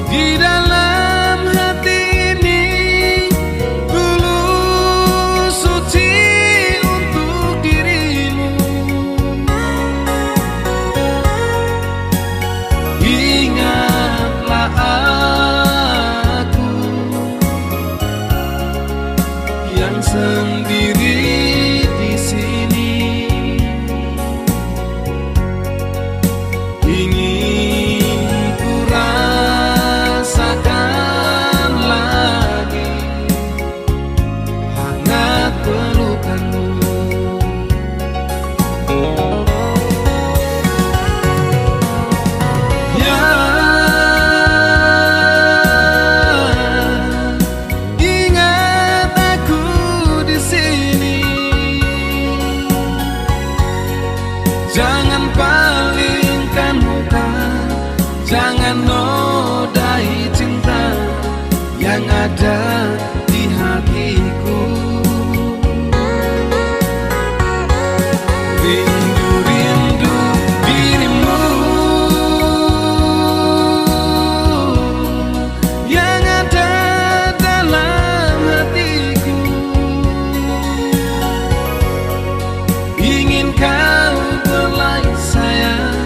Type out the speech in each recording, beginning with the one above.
Di dalam hati ini tulus suci untuk dirimu. Ingatlah aku yang sendiri di sini, ingin ku rasakan lagi hangat pelukanmu. Ya, ingat aku di sini. Jangan palingkan muka, jangan nodai cinta yang ada di hatiku. Rindu-rindu dirimu yang ada dalam hatiku. Ingin kau belai sayang,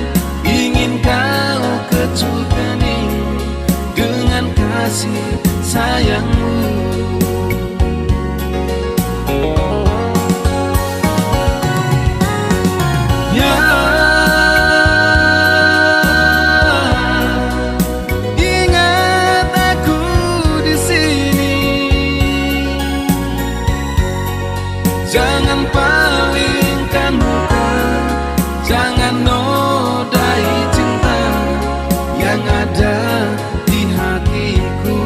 ingin kau kecup kening dengan kasih sayangmu. Ya, ingat aku di sini. Jangan palingkan muka, jangan nodai cinta yang ada di hatiku.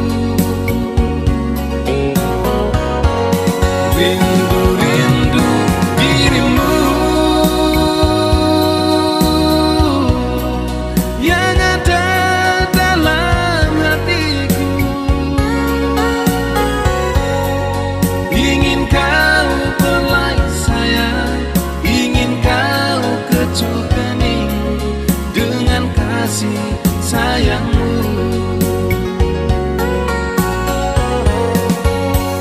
Rindu-rindu dirimu yang ada dalam hatiku. Ingin kau belai sayang, ingin kau kecup kening dengan kasih sayangmu.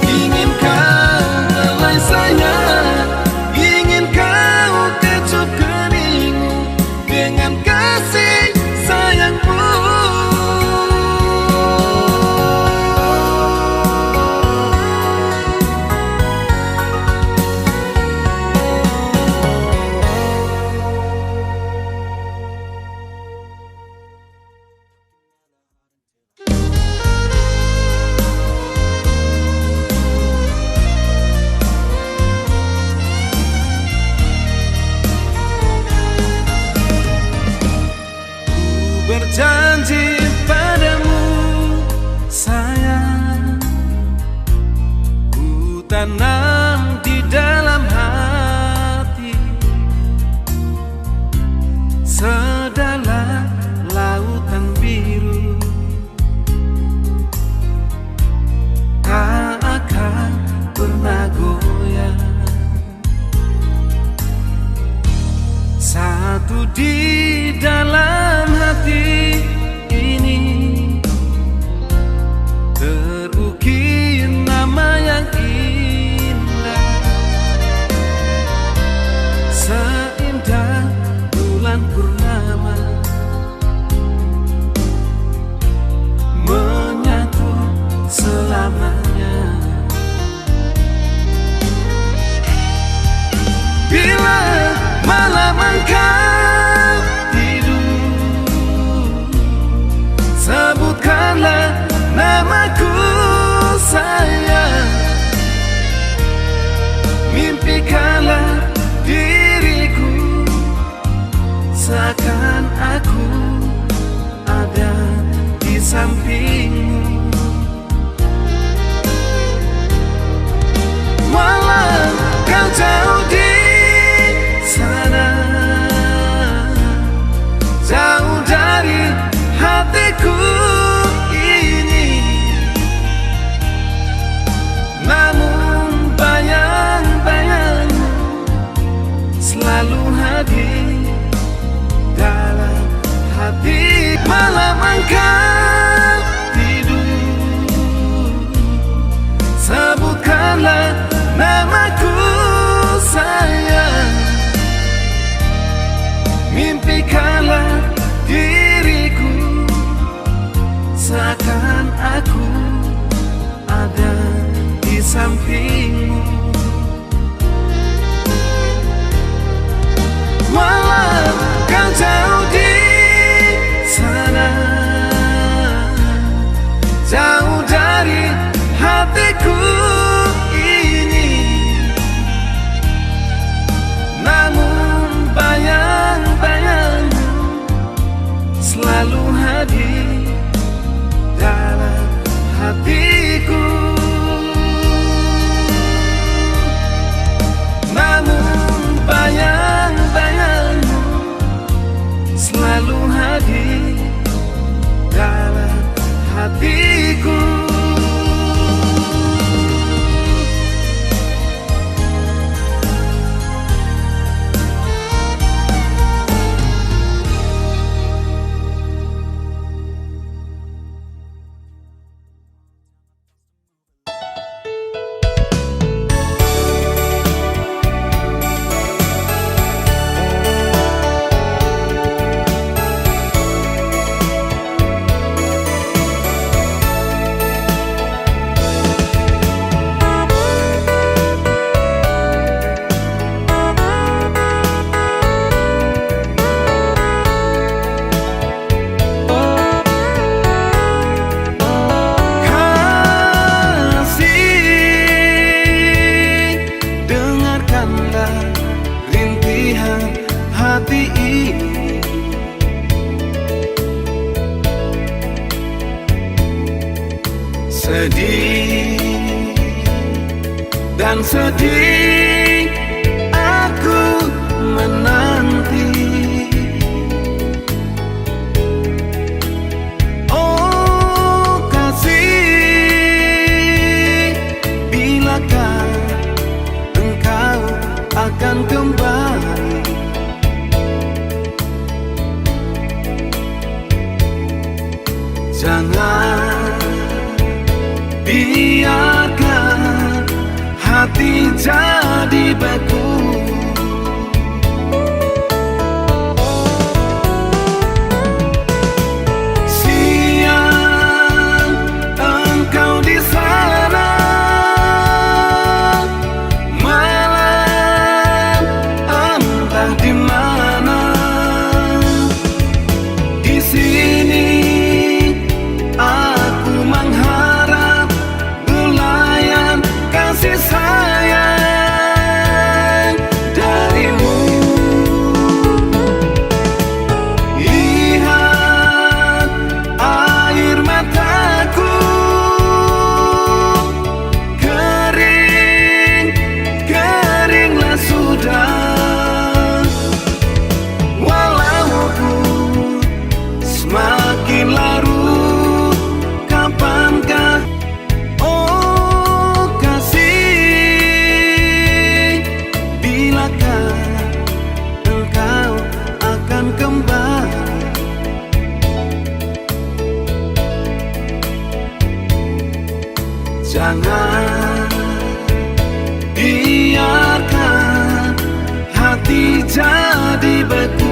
Ingin kau belai sayang, ingin kau kecup kening dengan kasih sayangmu. Berjanji padamu sayang, ku tanam di dalam hati sedalam lautan biru, tak akan pernah goyah. Satu di dalam hati ini terukir nama yang indah, seindah bulan purnama menyatu selamanya. Bila malam engkau tidur, sebutkanlah namaku sayang, mimpikanlah diriku seakan aku ada di sampingmu. Walau kau jauh di sana, jauh dari hatiku ini, namun bayang-bayangmu selalu hadir dalam hati. Malam engkau sampingmu. Walau kau jauh di sana, jauh dari hatiku ini, namun bayang-bayangmu selalu hadir dalam hatiku. Namun bayang-bayangmu selalu hadir dalam hatiku. Hati ini sedih dan sedih aku menanti. Oh kasih, bilakah engkau akan kembali? Jangan biarkan hati jadi beku. Siang engkau di sana, malam entah di mana. Di sini aku mengharap bulayan kasih sayang darimu. Lihat air mataku kering, keringlah sudah. Walau ku semakin larut, kapankah oh kasih, bilakah engkau akan kembali? Jangan biarkan hati jadi beku.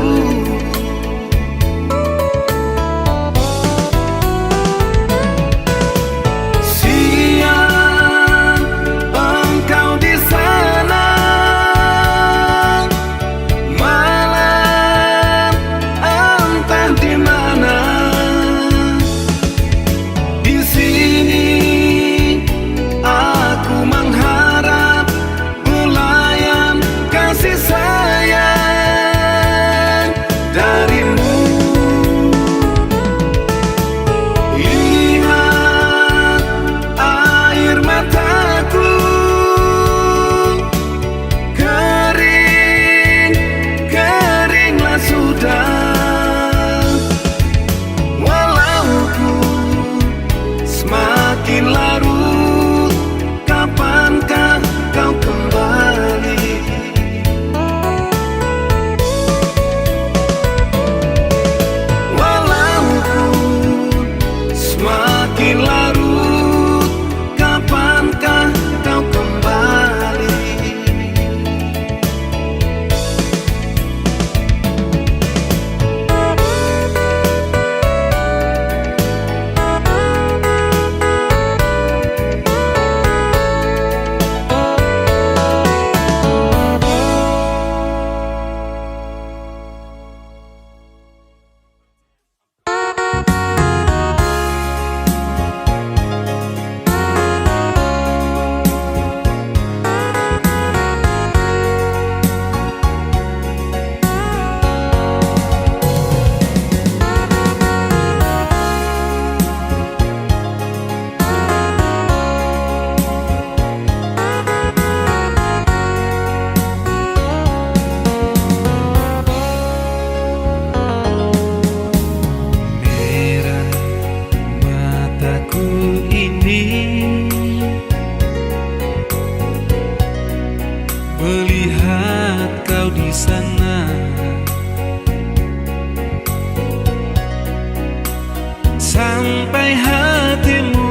sampai hatimu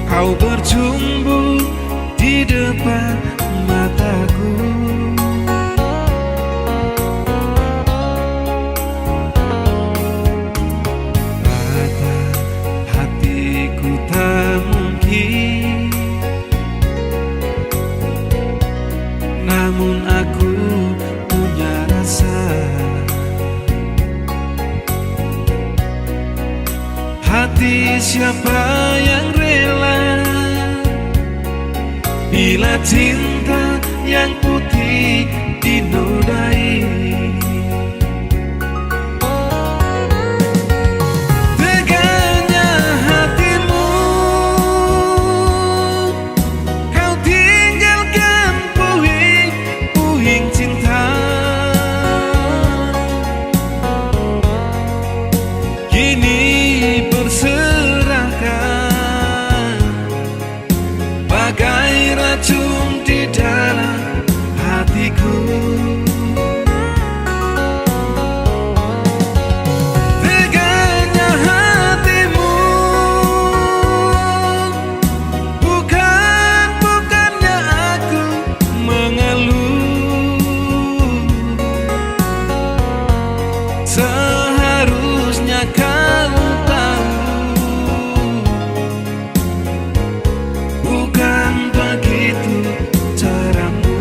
kau berjumbu di depan mataku. Patah hatiku tak mungkin, namun aku punya rasa. Hati siapa yang rela bila cinta yang putih dinodai? Teganya hatimu kau tinggalkan puing-puing cinta. Kini berserahkan bagai racun di dalam hatiku. Teganya hatimu, bukannya aku mengeluh. Seharusnya kau tahu, bukan begitu caramu.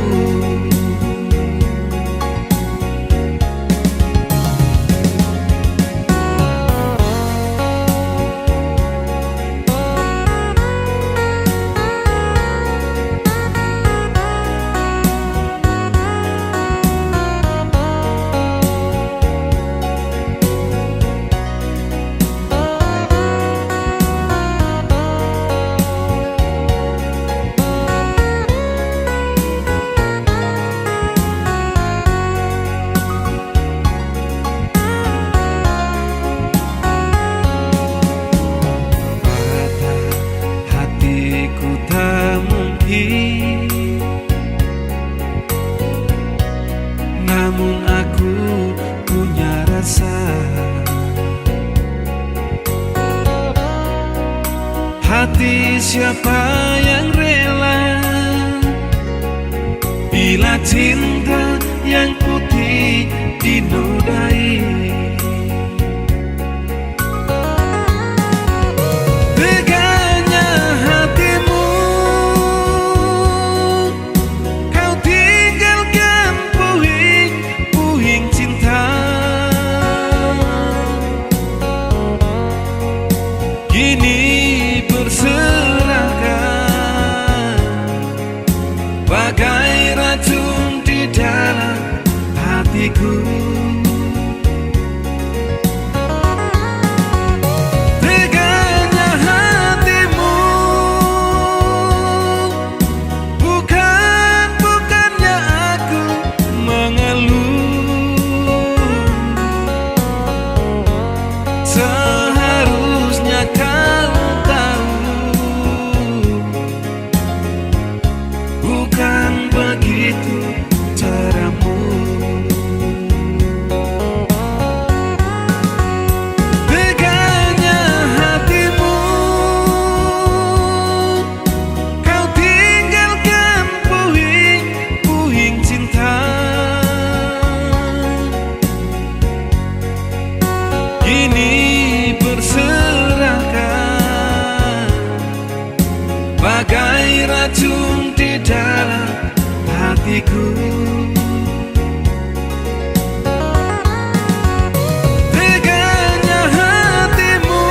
Namun aku punya rasa. Hati siapa yang rela bila cinta yang putih dinodai? Kini berserahkan bagai racun di dalam hatiku. Teganya hatimu, bukannya aku mengeluh. Seharusnya kau tahu, bukan begitu caramu. Teganya hatimu, kau tinggalkan puing-puing cinta. Kini berserahkan bagai racun di dalam hatiku. Teganya hatimu,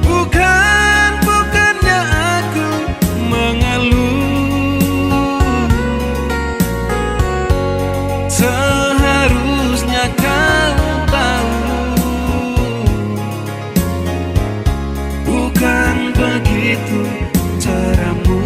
bukannya aku mengeluh. Seharusnya kau tahu, bukan begitu caramu.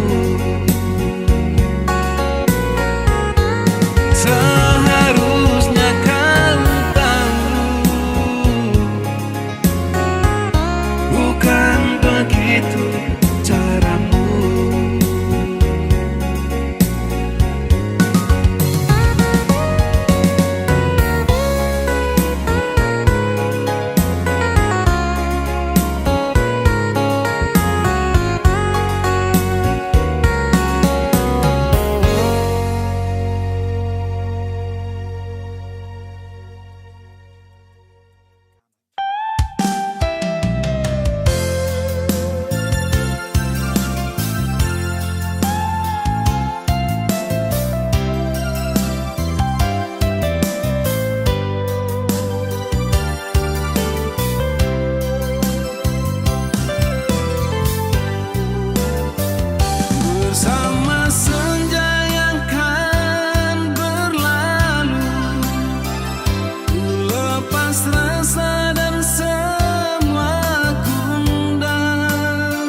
lepas rasa dan semua gundah,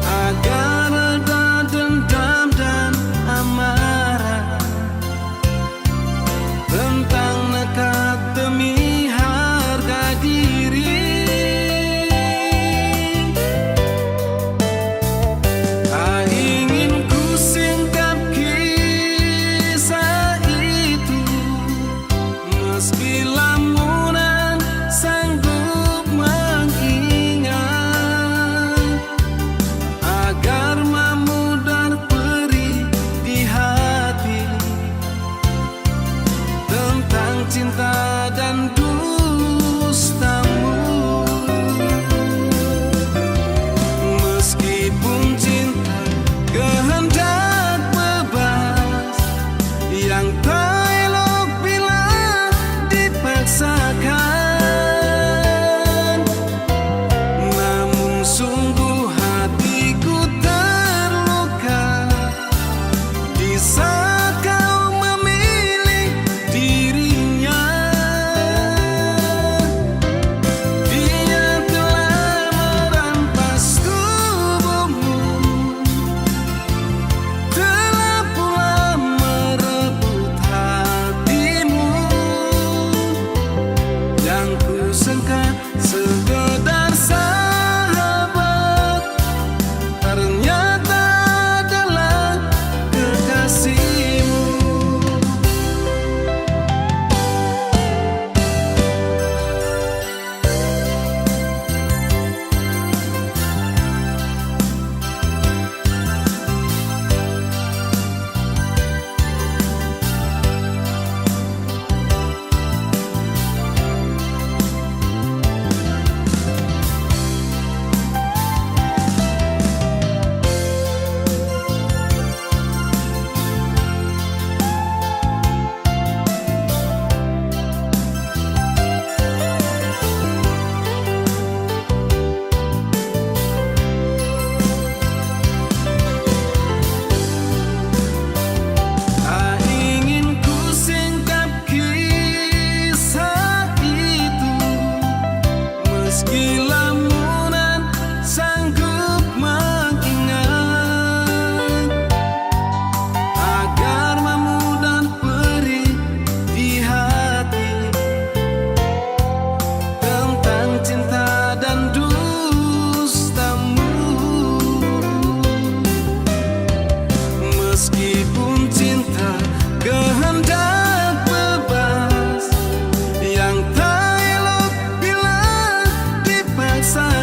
agar reda dendam dan amarah tentang nekat demi harga diri. Tak ingin ku singkap kisah itu, meski lamunan sanggup mengingat, agar memudar perih di hati tentang cinta dan dustamu. Meskipun cinta kehendak bebas yang tak elok bila dipaksakan, namun sungguh hatiku terluka di saat kau memilih dirinya. Dia telah merampas tubuhmu, telah pula merebut hatimu. Yang ku sangka sekedar sahabat, ternyata adalah kekasihmu. Tak ingin ku singkap kisah itu, meski lamunan sanggup mengingat, agar memudar perih di hati tentang cinta dan dustamu. Meskipun cinta kehendak bebas yang tak elok bila dipaksakan,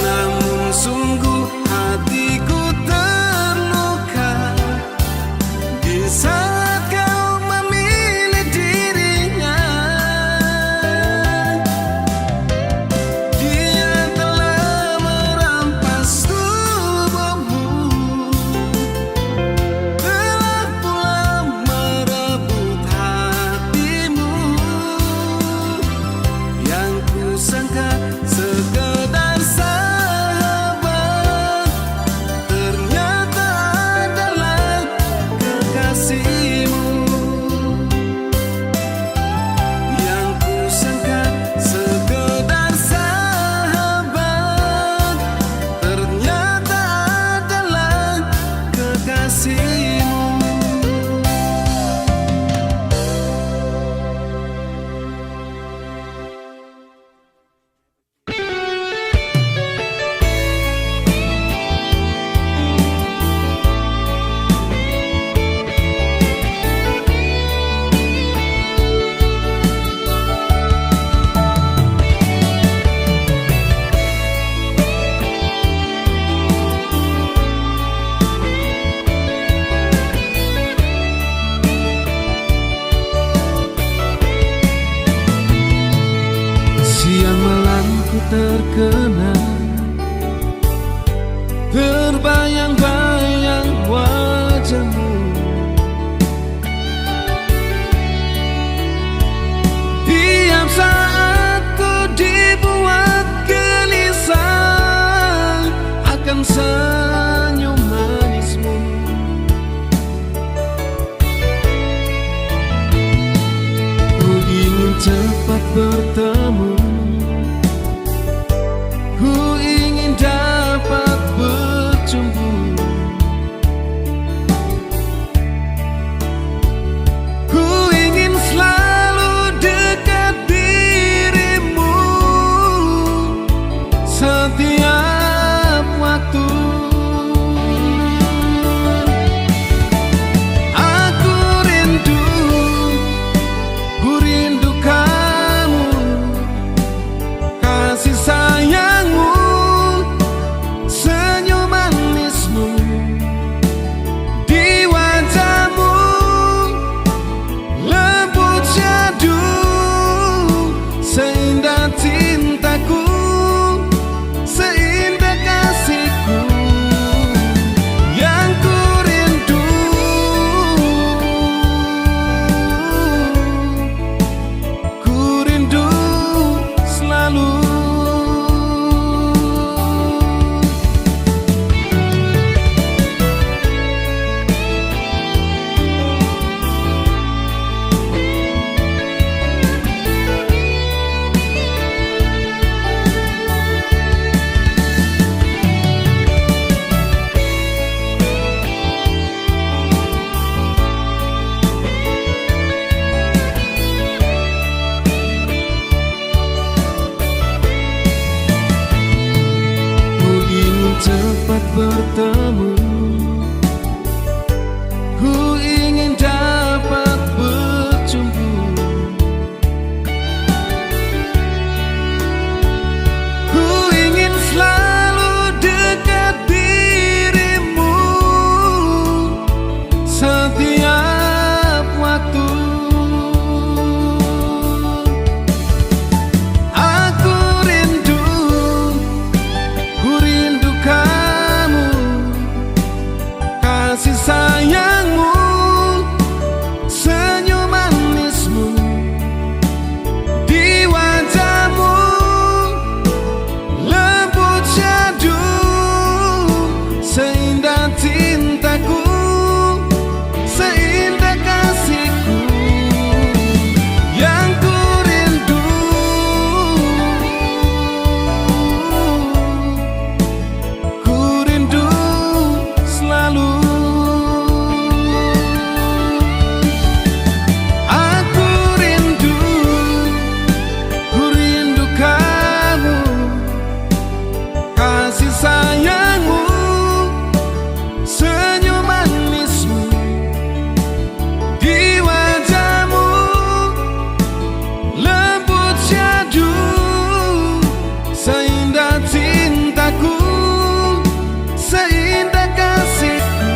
namun sungguh hatiku terluka di saat kau memilih dirinya. Dia telah merampas tubuhmu, telah pula merebut hatimu. Yang ku sangka sekedar sahabat, ternyata adalah kekasihmu. Yang ku sangka sekedar sahabat, ternyata adalah kekasihmu. Siang malam ku terkenang, terbayang-bayang wajahmu. Tiap saat ku dibuat gelisah akan senyum manismu. bertemu. Ku ingin dapat berjumpa. Ku ingin selalu dekat dirimu setiap waktu. Cepat bertemu. Ku ingin dapat berjumpa. Ku ingin selalu dekat dirimu setiap waktu. Aku rindu, ku rindu kamu, kasih sayangmu, senyum manismu di wajahmu, lembut syahdu, seindah cintaku, seindah kasihku yang ku rindu. Ku rindu selalu. Aku rindu, ku rindu kamu, kasih sayangmu, senyum manismu di wajahmu, lembut syahdu, seindah cintaku, seindah kasihku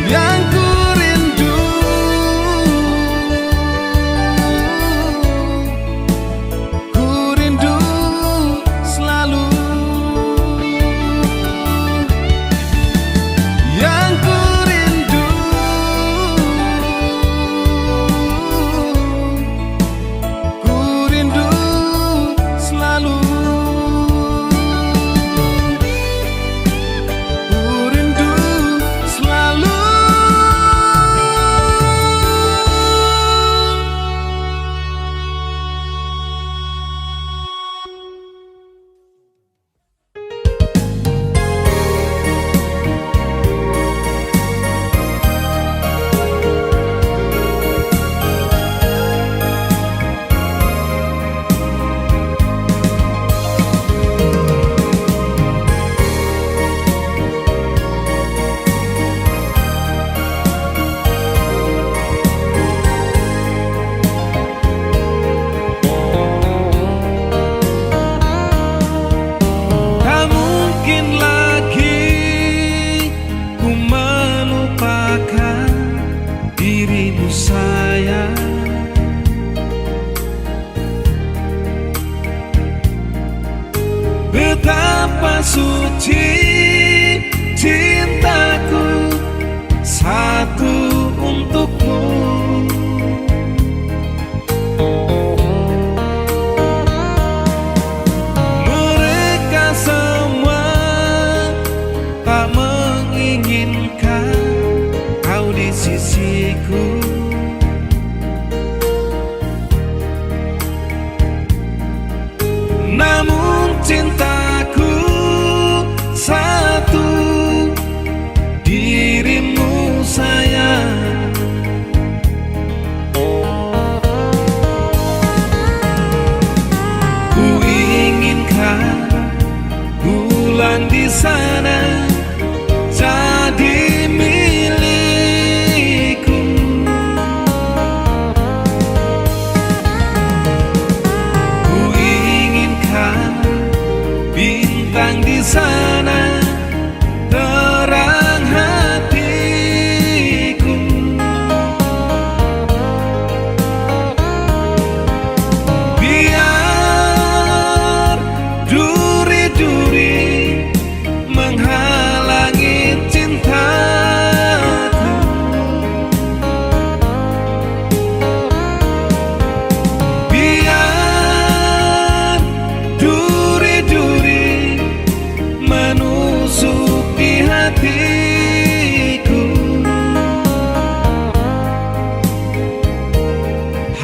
yang ku rindu. Ku rindu selalu. Yang ku rindu. Ku rindu selalu. Ku rindu selalu. Tak mungkin lagi ku melupakan dirimu sayang. Betapa suci cintaku satu untukmu. Mereka semua tak menginginkan kau di sisiku.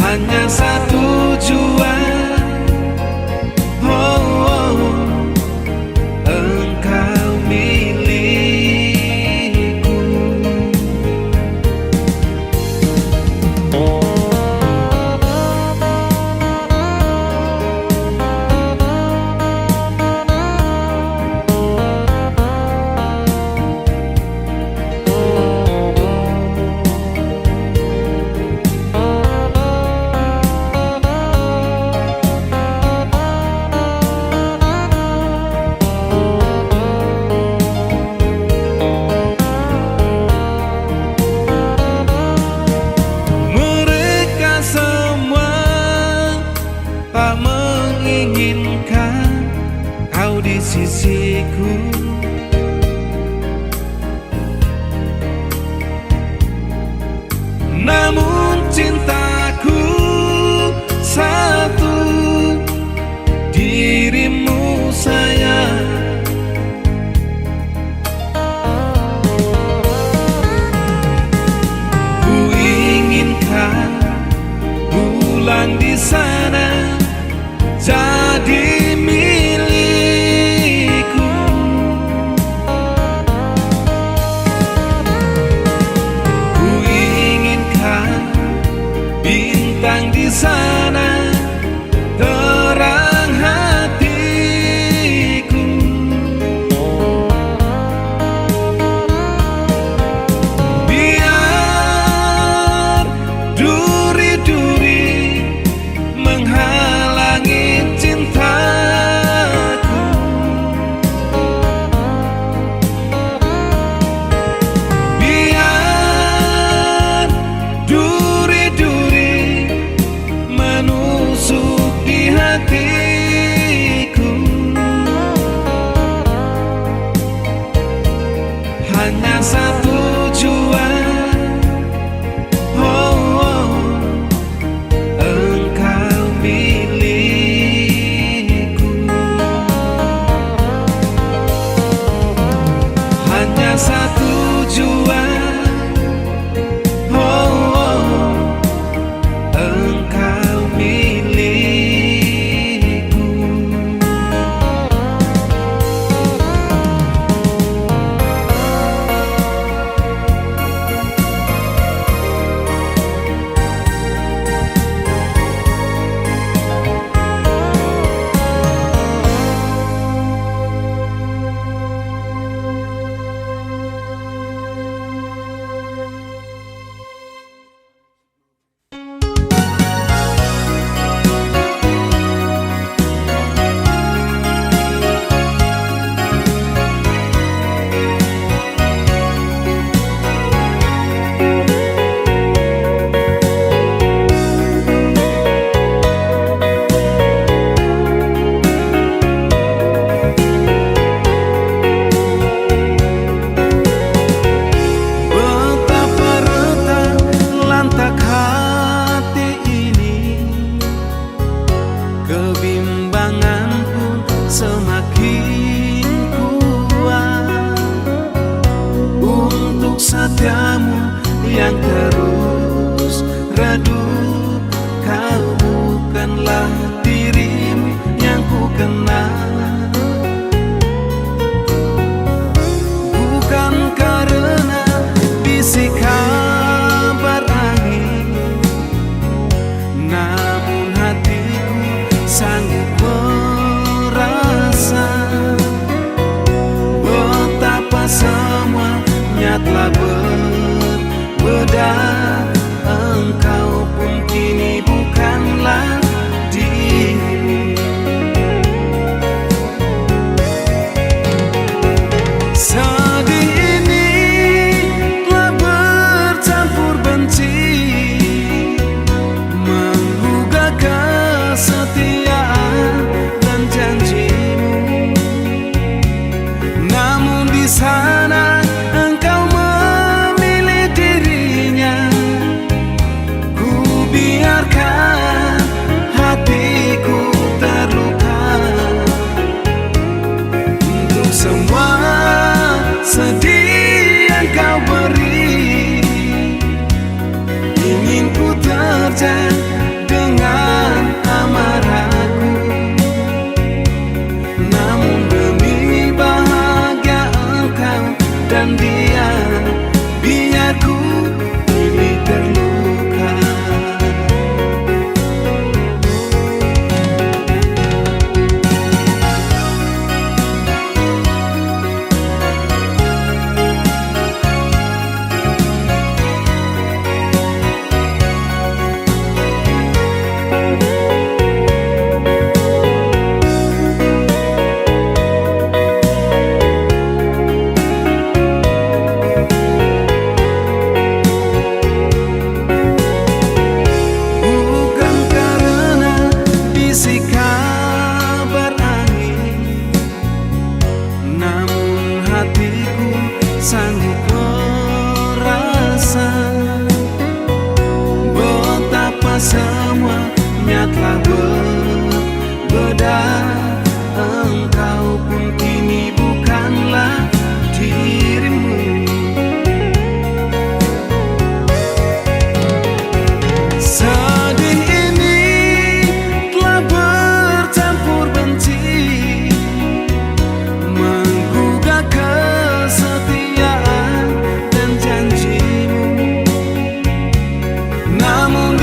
hanya satu tujuan. Oh, oh, engkau milikku. Tak menginginkan kau di sisiku, namun cintaku satu, dirimu sayang. Ku inginkan bulan di sana jadi milikku. Ku inginkan bintang di sana terang hatiku. Biar duri-duri menghalangi cintaku, biar duri-duri menusuk di hatiku, hanya satu tujuan. Oh, oh, engkau milikku, hanya satu tujuan. Oh, oh, engkau milikku. Kebimbangan pun semakin kuat untuk setiamu yang terus redup. Kau bukanlah dirimu yang ku kenal, bukan karena bisik kabar angin, namun hatiku sanggup merasa betapa semuanya telah berbeda. Engkau pun kini bukanlah dirimu. Sedih ini telah bercampur benci, menggugah kesetiaan dan janjimu. Namun di sana engkau memilih dirinya. Ku biarkan hatiku terluka untuk semua sedih yang kau beri. Ingin ku terjang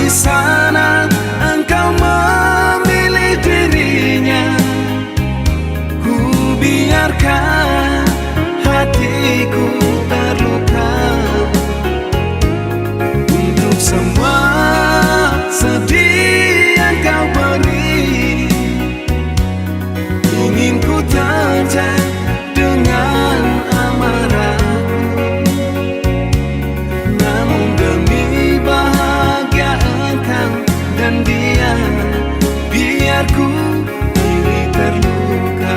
di sana engkau memilih dirinya, ku biarkan hatiku terluka. Untuk semua sedih yang kau beri, ingin ku terjang dengan amarahku. Namun demi bahagia engkau dan dia, biar ku ini terluka.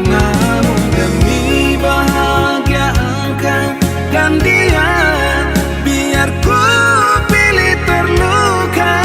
Namun demi bahagia engkau dan dia, biar ku pilih terluka.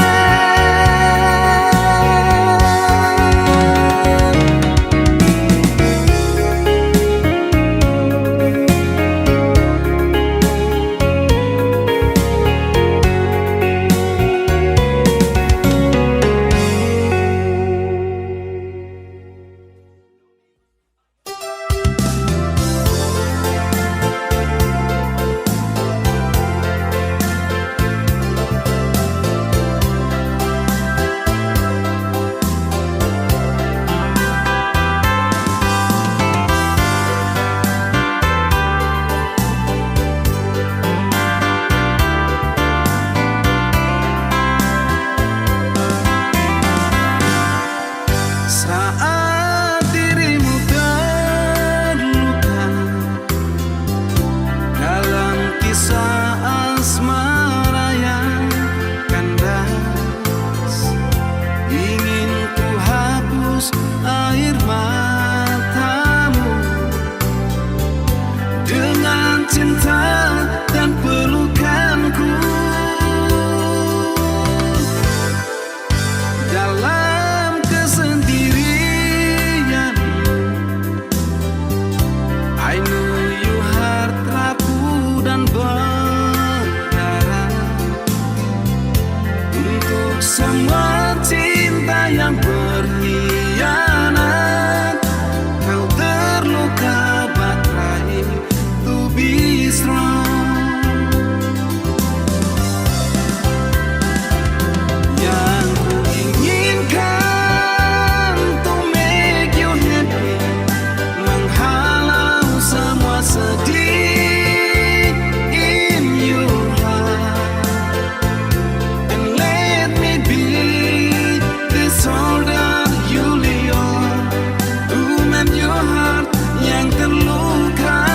Saat dirimu terluka dalam kisah asmara yang kandas, ingin ku hapus air matamu dengan cinta dan pelukanku. Dalam kesendirian, I know you heart rapuh dan berdarah. Untuk semua cinta yang berkhianat, kau terluka but try to be strong. Yang ku inginkan to make you happy, menghalau semua sedih in your heart, and let me be the soldier you leon to mend your heart yang terluka.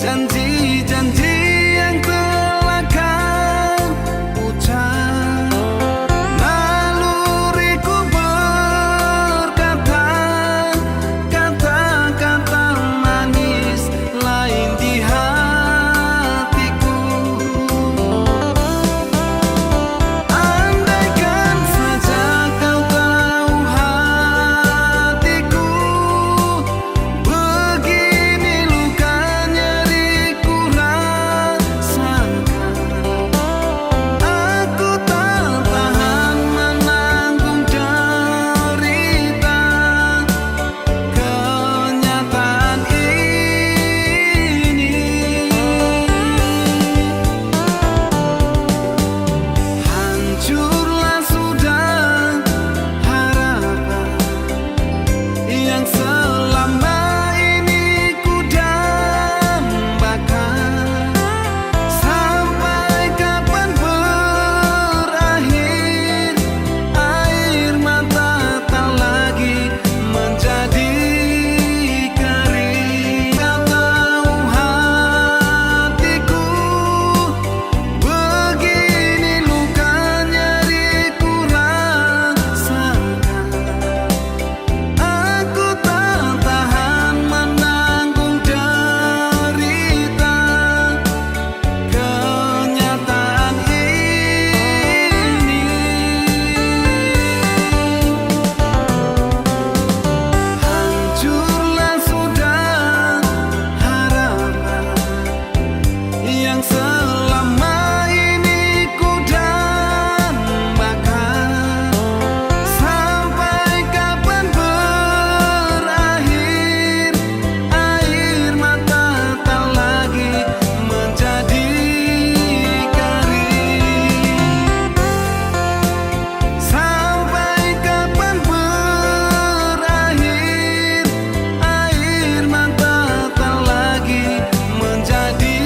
janji-janji yang telah kau ucap. Naluriku berkata kata-kata manis lain di hatiku. Andaikan saja kau tahu hatiku, begini luka nyeriku rasakan. Aku tak tahan menanggung derita, kenyataan ini. Hancurlah sudah harapan yang selama ini ku dambakan. Sampai kapan berakhir air mata tak lagi menjadi kering. Kau tahu hatiku, begini luka nyeriku rasakan. Aku tak tahan menanggung derita, kenyataan ini. Hancurlah sudah harapan yang selama ini ku dambakan. Sampai kapan berakhir air mata tak lagi menjadi kering. Sampai kapan berakhir air mata tak lagi menjadi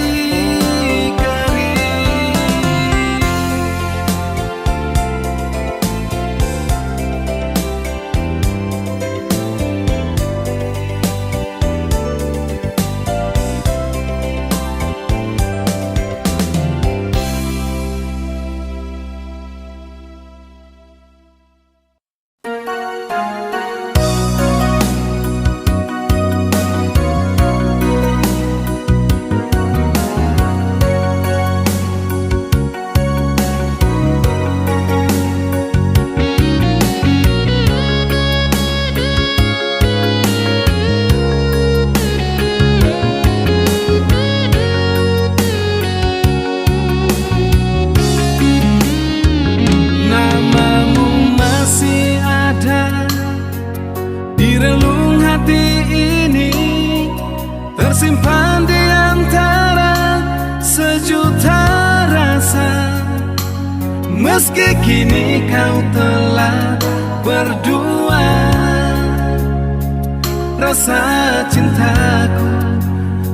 namamu masih ada di relung hati ini, tersimpan di antara sejuta rasa. Meski kini kau telah berdua, rasa cintaku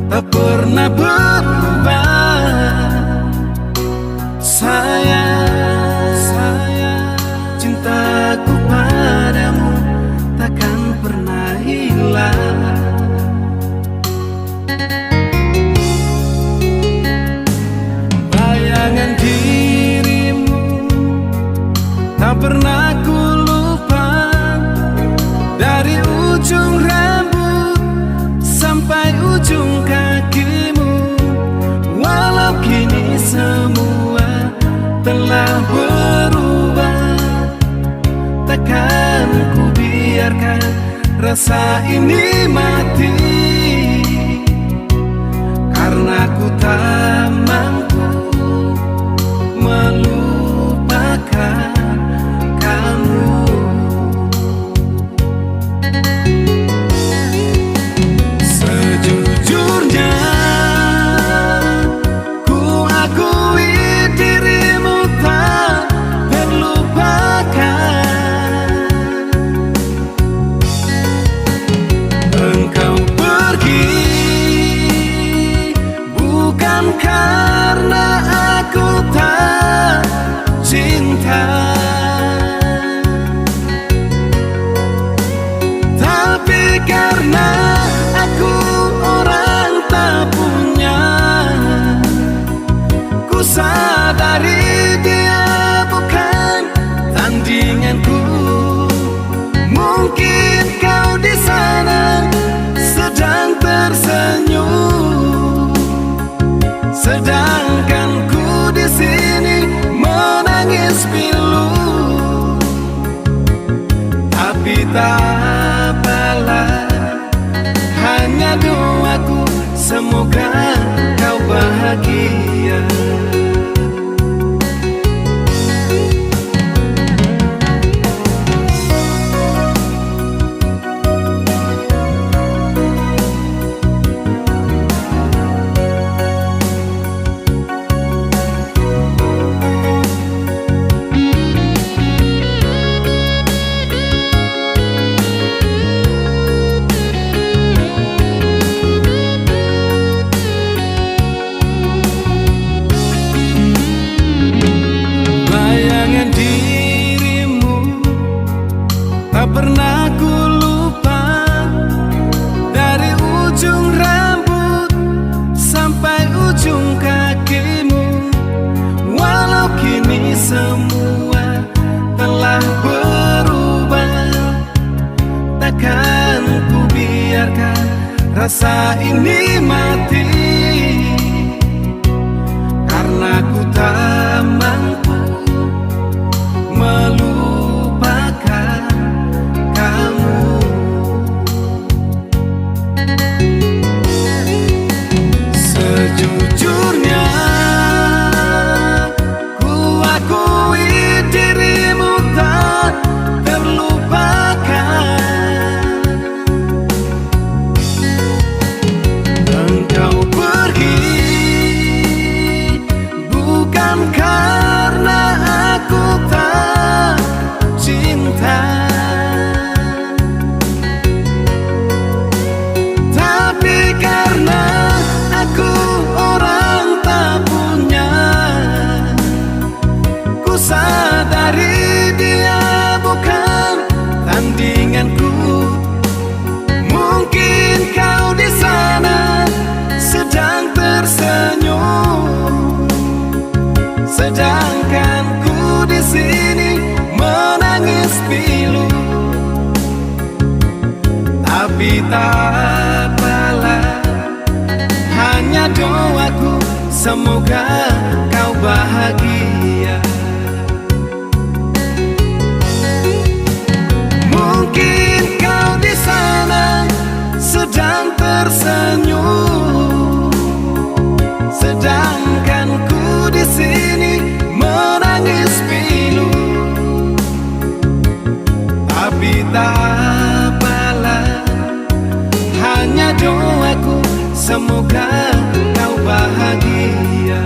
tak pernah berubah. Sayang, cintaku padamu takkan pernah hilang. Bayangan dirimu tak pernah ku lupa, dari ujung rambut sampai ujung kakimu. Walau kini semua telah berubah, takkan ku biarkan rasa ini mati, karena ku tak mampu melupakan kamu. Sejujurnya ku akui dirimu tak terlupakan. Engkau pergi tak apalah, hanya doaku semoga kau bahagia. Mungkin kau di sana sedang tersenyum, sedangkan ku di sini menangis pilu. Tapi tak apalah, hanya doaku semoga kau bahagia.